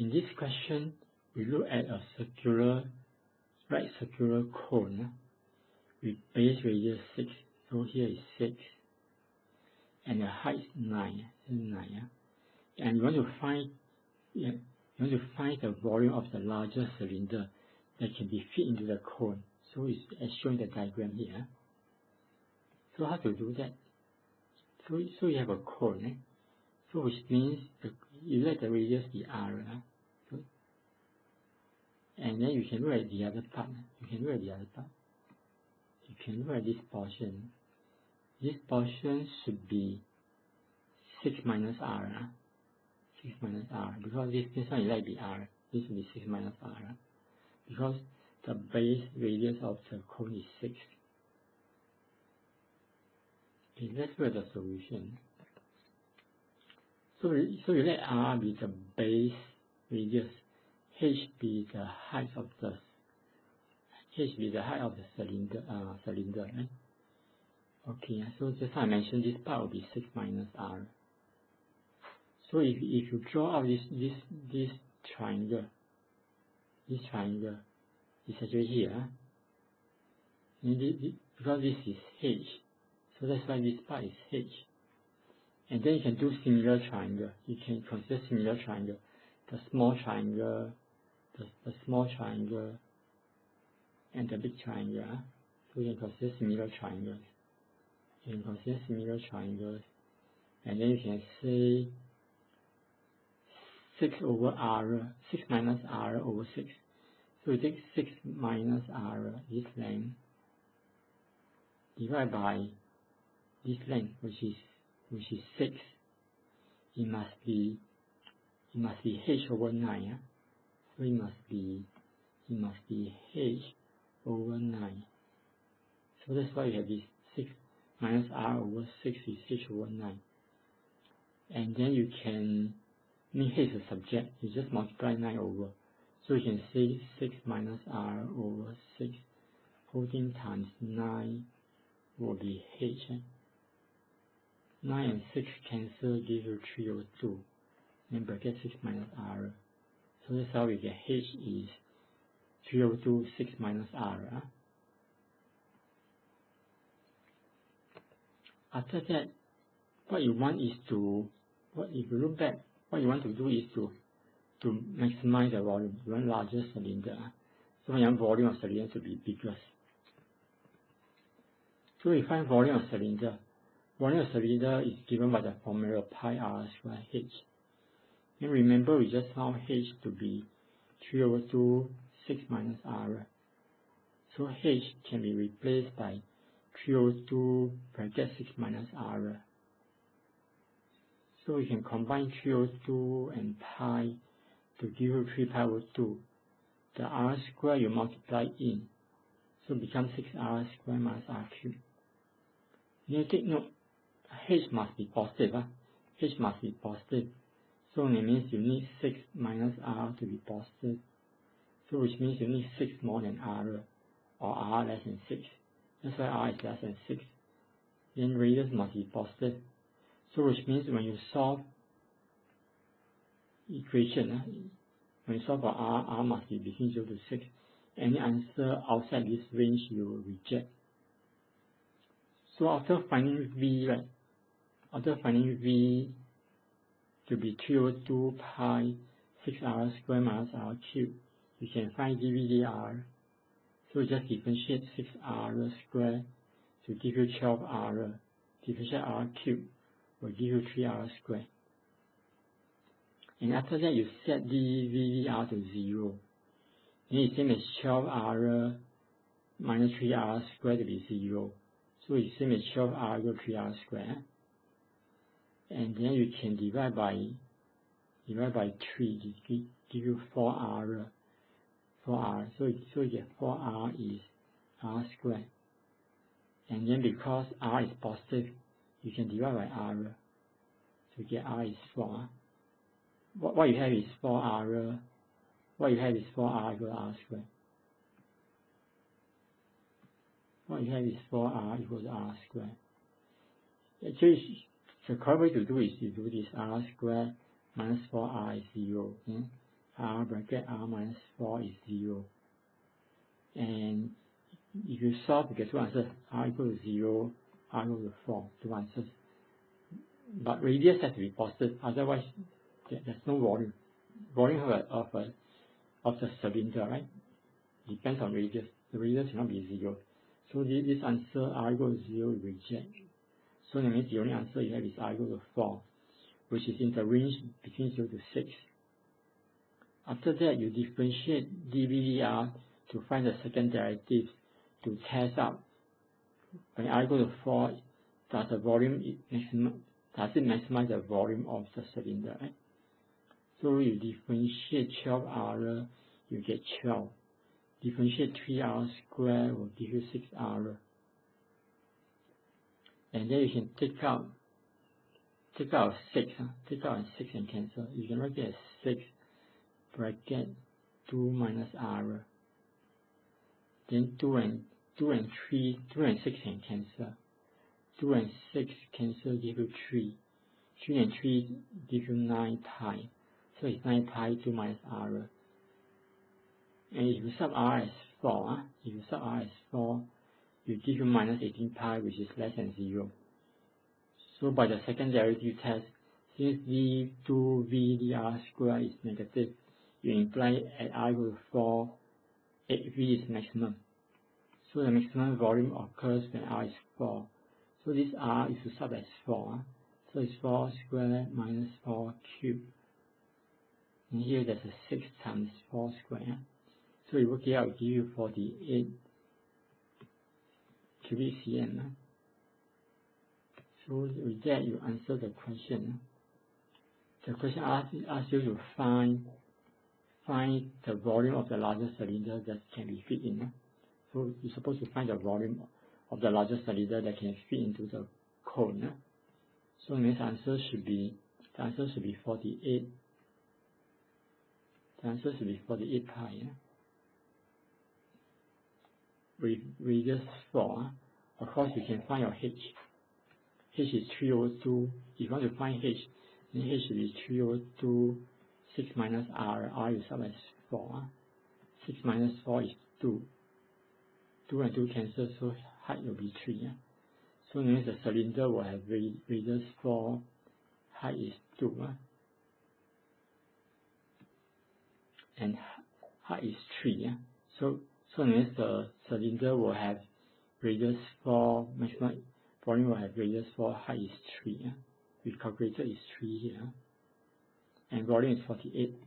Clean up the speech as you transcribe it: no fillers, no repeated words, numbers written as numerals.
In this question, we look at a circular, right circular cone with base radius 6. So here is 6, and the height is 9. And you want to find the volume of the larger cylinder that can be fit into the cone. So it's as shown in the diagram here. So how to do that? So you have a cone, so which means you let the radius be r, and then you can look at the other part. You can look at this portion. This portion should be 6 minus r. 6 minus r, because this one is like be r. This will be 6 minus r, because the base radius of the cone is 6. Okay, let's look at the solution. So you let r be the base radius, h be the height of the cylinder. Right? Okay, so just I mentioned, this part will be 6 minus r. So if you draw out this triangle, is actually here, and because this is h, so that's why this part is h. And then you can do similar triangle. You can consider similar triangle, the small triangle, the small triangle, and the big triangle. So you can consider similar triangles. And then you can say 6 over r, 6 minus r over 6. So you take 6 minus r, this length, divided by this length, which is 6. It must be h over 9. So it must be h over 9. So that's why you have this 6 minus r over 6 is h over 9. And then you can make h a subject. You just multiply 9 over. So you can say 6 minus r over 6 whole thing times 9 will be h. 9 and 6 cancel, give you 3 over 2. Then bracket 6 minus r. So that's how we get h is 3 over 2, 6 minus r. After that, what you want is to, if you look back, what you want to do is to maximize the volume. You want larger cylinder. So your volume of cylinder to be bigger. So we find volume of cylinder. Volume of cylinder is given by the formula pi r square h. And remember, we just found h to be 3 over 2, 6 minus r. So h can be replaced by 3 over 2 bracket 6 minus r. So we can combine 3 over 2 and pi to give you 3 pi over 2. The r square you multiply in, so it becomes 6r square minus r cubed. Now take note, h must be positive. H must be positive. So it means you need 6 minus r to be positive. So which means you need 6 more than r, or r less than 6. That's why r is less than 6. Then radius must be positive. So which means when you solve equation, when you solve for r must be between 0 to 6. Any answer outside this range you will reject. So after finding v, to be 3 over 2 pi 6r square minus r cubed, you can find dv/dr. So you just differentiate 6r square to give you 12r. Differentiate r cubed will give you 3r square. And after that, you set dv/dr to 0. Then it's same as 12r minus 3r square to be 0. So it's same as 12r equal 3r square. And then you can divide by 3 to give you 4r. So you get 4r is r square. And then because r is positive, you can divide by r. So you get r is 4. What you have is 4r. What you have is 4r equal r square. What you have is 4r equals r square. Actually, the correct way to do is to do this r square minus 4r is 0. r bracket r minus 4 is 0. And if you solve, you get two answers, r equal to 0, r equal to 4, two answers. But radius has to be positive, otherwise there's no volume. Volume of the cylinder, right? Depends on radius. The radius cannot be 0. So this answer, r equal to 0, we reject. So that means the only answer you have is r equal to 4, which is in the range between 0 to 6. After that, you differentiate dV/dr to find the second derivative to test out when r equal to 4, does it maximize the volume of the cylinder, right? So you differentiate 12r, you get 12. Differentiate 3r squared will give you 6r. And then you can take out 6, take out 6 and cancel. You can write it as 6 bracket 2 minus r. Then 2 and 6 can cancel. 2 and 6 cancel, give you 3. 3 and 3 give you 9 pi. So it's 9 pi 2 minus r. And if you sub r as 4, you give you minus 18 pi, which is less than 0. So by the second derivative test, since d2v/dr squared is negative, you imply at r equal to 4, v is maximum. So the maximum volume occurs when r is 4. So this r is to sub as 4. So it's 4 squared minus 4 cubed. And here there's a 6 times 4 squared. So you work it out, it will give you 48 cubic cm. So with that, you answer the question. The question asks you to find the volume of the largest cylinder that can be fit in. So you're supposed to find the volume of the largest cylinder that can fit into the cone. So the answer should be 48. The answer should be 48 pi. With radius 4. Of course, you can find your h. H is 302. If you want to find h, then h should be 302. 6 minus r. R you sub as 4. 6 minus 4 is 2. 2 and 2 cancel, so height will be 3. So that means the cylinder will have radius 4, height is 2. And height is 3. So that means the cylinder will have radius 4, maximum volume will have radius 4, height is 3. We calculated is 3 here. And volume is 48.